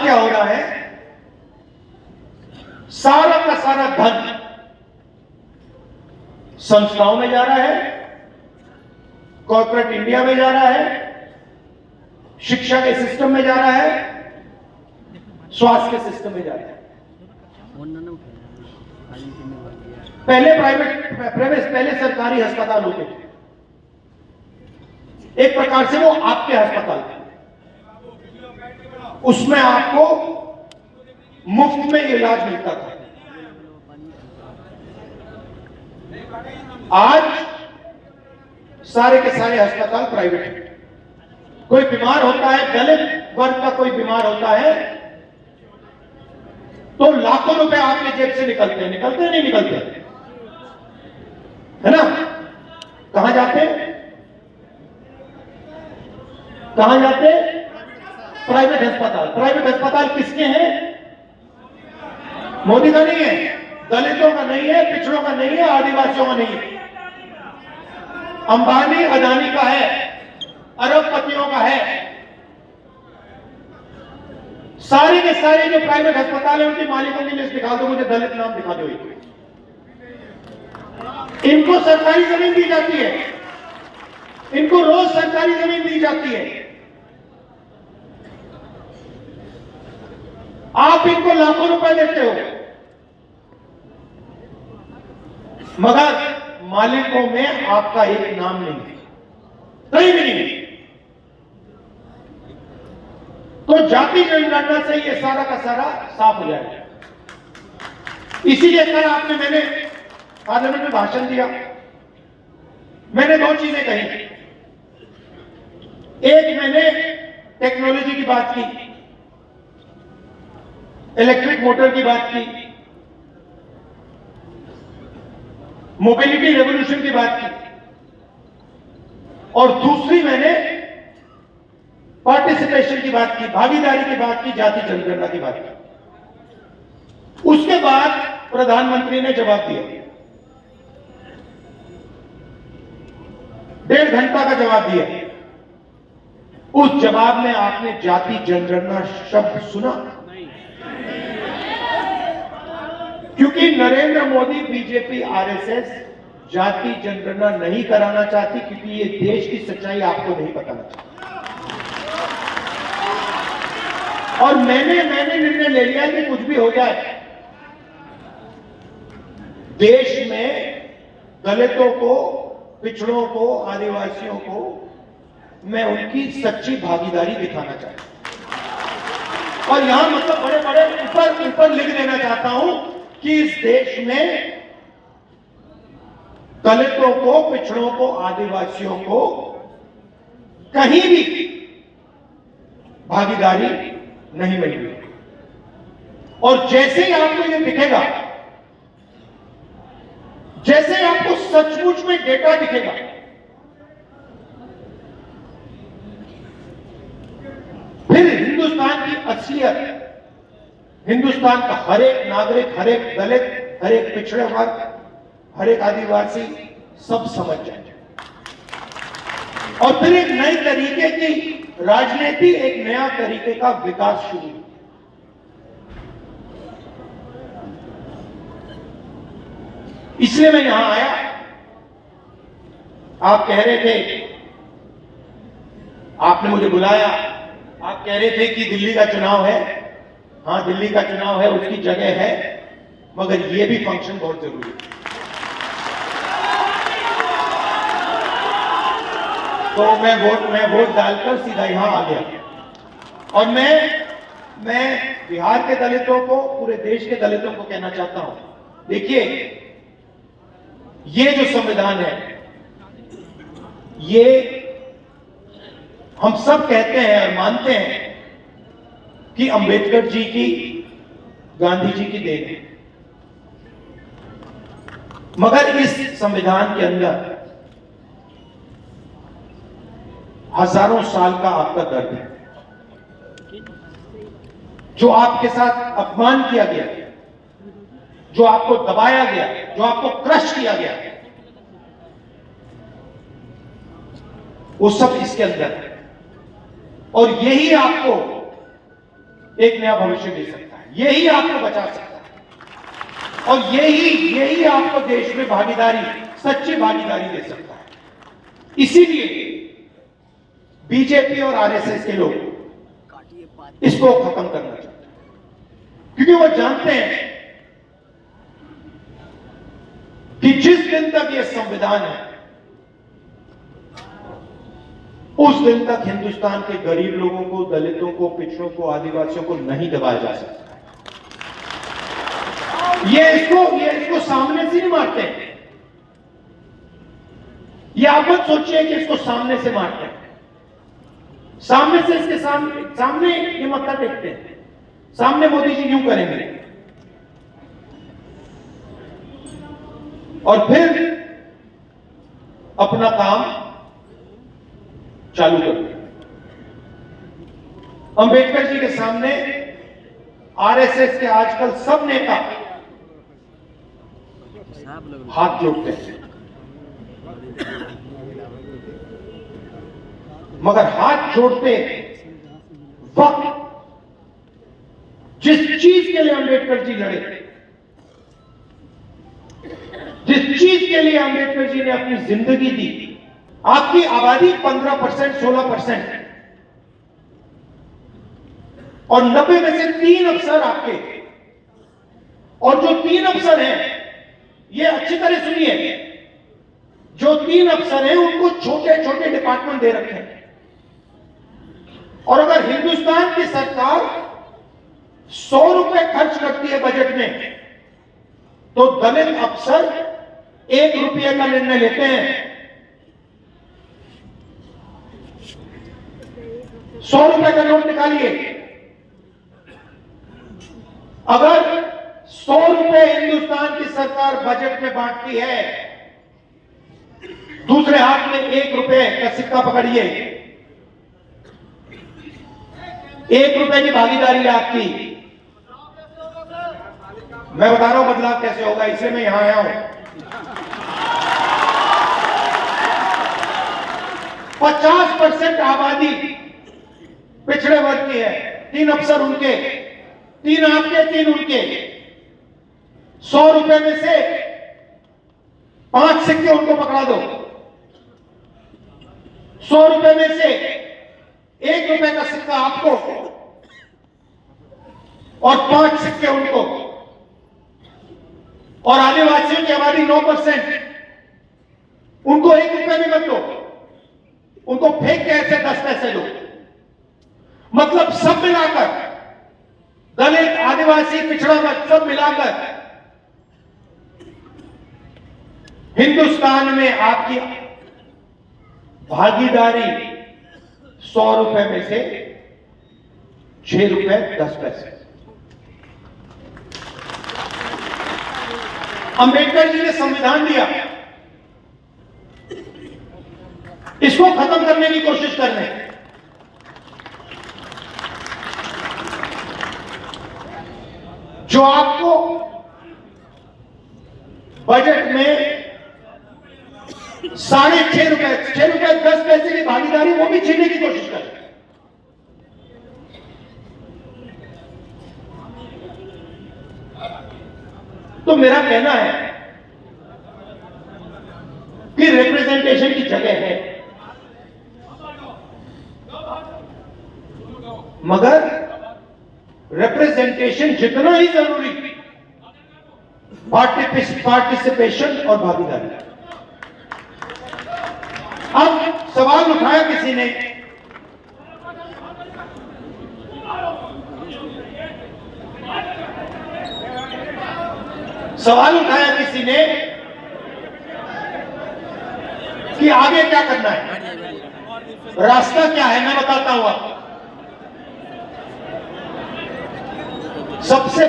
क्या हो रहा है, सारा का सारा धन संस्थाओं में जा रहा है, कॉर्पोरेट इंडिया में जा रहा है, शिक्षा के सिस्टम में जा रहा है, स्वास्थ्य के सिस्टम में जा रहा है। पहले सरकारी अस्पताल होते थे, एक प्रकार से वो आपके अस्पताल थे, उसमें आपको मुफ्त में इलाज मिलता था। आज सारे के सारे अस्पताल प्राइवेट हैं। कोई बीमार होता है, दलित वर्ग का कोई बीमार होता है, तो लाखों रुपए आपके जेब से निकलते नहीं निकलते, है ना? कहां जाते? प्राइवेट अस्पताल। प्राइवेट अस्पताल किसके हैं? मोदी का नहीं है, दलितों का नहीं है, पिछड़ों का नहीं है, आदिवासियों का नहीं है, अंबानी अदानी का है, अरबपतियों का है। सारे के सारे जो प्राइवेट अस्पताल है उनके मालिकों की लिस्ट दिखा दो मुझे, दलित नाम दिखा दो। इनको सरकारी जमीन दी जाती है, इनको रोज सरकारी जमीन दी जाती है, आप इनको लाखों रुपए देते हो, मगर मालिकों में आपका एक नाम नहीं है, कहीं भी नहीं। तो जाति जनगणना से ये सारा का सारा साफ हो जाएगा। इसीलिए कल मैंने पार्लियामेंट में भाषण दिया, मैंने दो चीजें कही। एक, मैंने टेक्नोलॉजी की बात की, इलेक्ट्रिक मोटर की बात की, मोबिलिटी रेवोल्यूशन की बात की, और दूसरी मैंने पार्टिसिपेशन की बात की, भागीदारी की बात की, जाति जनगणना की बात की। उसके बाद प्रधानमंत्री ने जवाब दिया, 1.5 घंटा का जवाब दिया। उस जवाब में आपने जाति जनगणना शब्द सुना? क्योंकि नरेंद्र मोदी, बीजेपी, आरएसएस जाति जनगणना नहीं कराना चाहती, क्योंकि ये देश की सच्चाई आपको नहीं बताना चाहती। और मैंने निर्णय ले लिया कि कुछ भी हो जाए, देश में दलितों को, पिछड़ों को, आदिवासियों को मैं उनकी सच्ची भागीदारी दिखाना चाहता हूं। और यहां मतलब बड़े बड़े ऊपर लिख देना चाहता हूं कि इस देश में दलितों को, पिछड़ों को, आदिवासियों को कहीं भी भागीदारी नहीं मिली। और जैसे ही आपको ये दिखेगा, जैसे ही आपको सचमुच में डेटा दिखेगा, फिर हिंदुस्तान की असलियत, हिंदुस्तान का हर एक नागरिक, हर एक दलित, हर एक पिछड़े वर्ग, हर एक आदिवासी सब समझ जाएंगे। और फिर एक नई तरीके की राजनीति, एक नया तरीके का विकास शुरू। इसलिए मैं यहां आया। आप कह रहे थे, आपने मुझे बुलाया, आप कह रहे थे कि दिल्ली का चुनाव है। हां, दिल्ली का चुनाव है, उसकी जगह है, मगर यह भी फंक्शन बहुत जरूरी है। तो मैं वोट डालकर सीधा यहां आ गया। और मैं बिहार के दलितों को, पूरे देश के दलितों को कहना चाहता हूं, देखिए, ये जो संविधान है, ये हम सब कहते हैं और मानते हैं कि अंबेडकर जी की, गांधी जी की देन है, मगर इस संविधान के अंदर हजारों साल का आपका दर्द है, जो आपके साथ अपमान किया गया, जो आपको दबाया गया, जो आपको क्रश किया गया, वो सब इसके अंदर है। और यही आपको एक नया भविष्य दे सकता है, यही आपको बचा सकता है और यही आपको देश में भागीदारी, सच्ची भागीदारी दे सकता है। इसीलिए बीजेपी और आरएसएस के लोग इसको खत्म करना चाहते हैं, क्योंकि वो जानते हैं कि जिस दिन तक ये संविधान है उस दिन तक हिंदुस्तान के गरीब लोगों को, दलितों को, पिछड़ों को, आदिवासियों को नहीं दबाया जा सकता। ये इसको सामने से नहीं मारते। ये आप मत सोचिए कि इसको सामने से मारते हैं। सामने से इसके सामने ये मत्था टेकते हैं, सामने मोदी जी यूं करेंगे और फिर अपना काम चालू कर दिया। अंबेडकर जी के सामने आरएसएस के आजकल सब नेता हाथ जोड़ते हैं, मगर हाथ जोड़ते वक्त जिस चीज के लिए अंबेडकर जी लड़े, जिस चीज के लिए अंबेडकर जी ने अपनी जिंदगी दी, आपकी आबादी 15%, 16% और 90 में से 3 अफसर आपके, और जो 3 अफसर हैं, ये अच्छी तरह सुनिए, जो 3 अफसर हैं उनको छोटे छोटे डिपार्टमेंट दे रखे हैं। और अगर हिंदुस्तान की सरकार 100 रुपए खर्च करती है बजट में, तो दलित अफसर 1 रुपये का निर्णय लेते हैं। 100 रुपए का नोट निकालिए, अगर 100 रुपए हिंदुस्तान की सरकार बजट में बांटती है, दूसरे हाथ में 1 रुपए का सिक्का पकड़िए, 1 रुपए की भागीदारी है आपकी। मैं बता रहा हूं बदलाव कैसे होगा, इसलिए मैं यहां आया हूं। 50% आबादी पिछड़े वर्ग की है, 3 अफसर उनके, 3 आपके, 3 उनके। 100 रुपए में से 5 सिक्के उनको पकड़ा दो, 100 रुपए में से 1 रुपए का सिक्का आपको और 5 सिक्के उनको। और आदिवासियों की आबादी 9%, उनको 1 रुपए भी मत दो, उनको फेंक के ऐसे 10 पैसे दो। मतलब सब मिलाकर, दलित, आदिवासी, पिछड़ा वर्ग सब मिलाकर हिंदुस्तान में आपकी भागीदारी 100 रुपए में से 6 रुपए 10 पैसे। अंबेडकर जी ने संविधान दिया, इसको खत्म करने की कोशिश कर रहे हैं। जो आपको बजट में 6.5 रुपए, 6 रुपए 10 पैसे की भागीदारी, वो भी छीनने की कोशिश कर रहे हैं। तो मेरा कहना है कि रिप्रेजेंटेशन की जगह है, मगर रिप्रेजेंटेशन जितना ही जरूरी, पार्टिसिपेशन और भागीदारी। अब सवाल उठाया किसी ने, कि आगे क्या करना है, रास्ता क्या है। मैं बताता हूं आपको। सबसे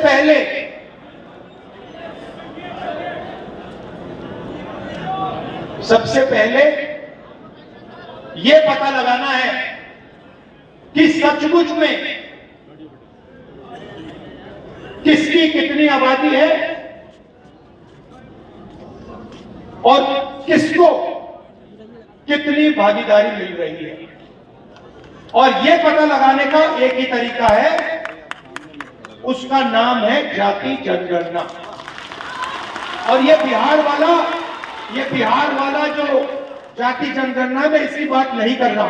पहले यह पता लगाना है कि सचमुच में किसकी कितनी आबादी है और किसको कितनी भागीदारी मिल रही है। और यह पता लगाने का एक ही तरीका है उसका नाम है जाति जनगणना। और ये बिहार वाला जो जाति जनगणना में इसकी बात नहीं कर रहा।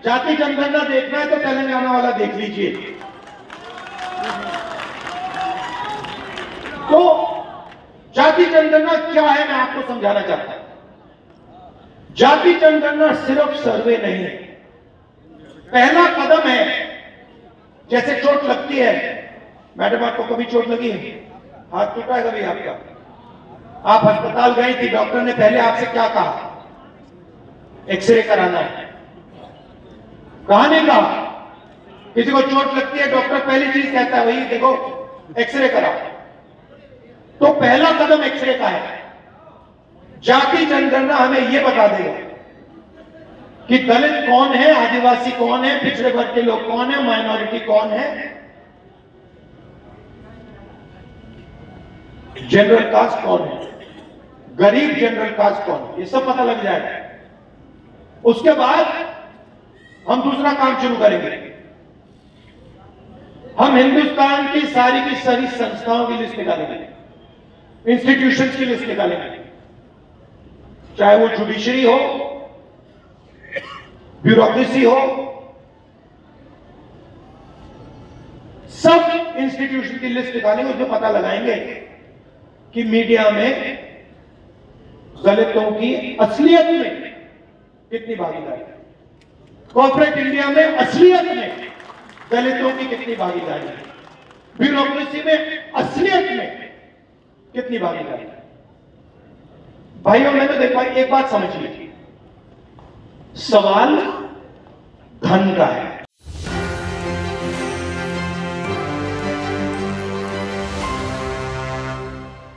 जाति जनगणना देखना है तो तेलंगाना वाला देख लीजिए। तो जाति जनगणना क्या है, मैं आपको समझाना चाहता हूं। जाति जनगणना सिर्फ सर्वे नहीं है, पहला कदम है। जैसे चोट लगती है, मैडम आपको कभी चोट लगी है? हाथ टूटा है कभी आपका? आप अस्पताल गई थी, डॉक्टर ने पहले आपसे क्या कहा? एक्सरे कराना है। कहा नहीं कहा? किसी को चोट लगती है, डॉक्टर पहली चीज कहता है वही देखो एक्सरे कराओ। तो पहला कदम एक्सरे का है। जाति जनगणना हमें यह बता देगा कि दलित कौन है, आदिवासी कौन है, पिछड़े वर्ग के लोग कौन है, माइनॉरिटी कौन है, जनरल कास्ट कौन है, गरीब जनरल कास्ट कौन है, ये सब पता लग जाएगा। उसके बाद हम दूसरा काम शुरू करेंगे। हम हिंदुस्तान की सारी संस्थाओं की लिस्ट निकालेंगे, इंस्टीट्यूशंस की लिस्ट निकालेंगे, चाहे वो जुडिशरी हो, ब्यूरोक्रेसी हो, सब इंस्टीट्यूशन की लिस्ट निकालेंगे। उसमें पता लगाएंगे कि मीडिया में दलितों की असलियत में कितनी भागीदारी है, कॉर्पोरेट इंडिया में असलियत में दलितों की कितनी भागीदारी है, ब्यूरोक्रेसी में असलियत में कितनी भागीदारी है। भाइयों मैंने देखा, एक बात समझ लीजिए, सवाल धन का है।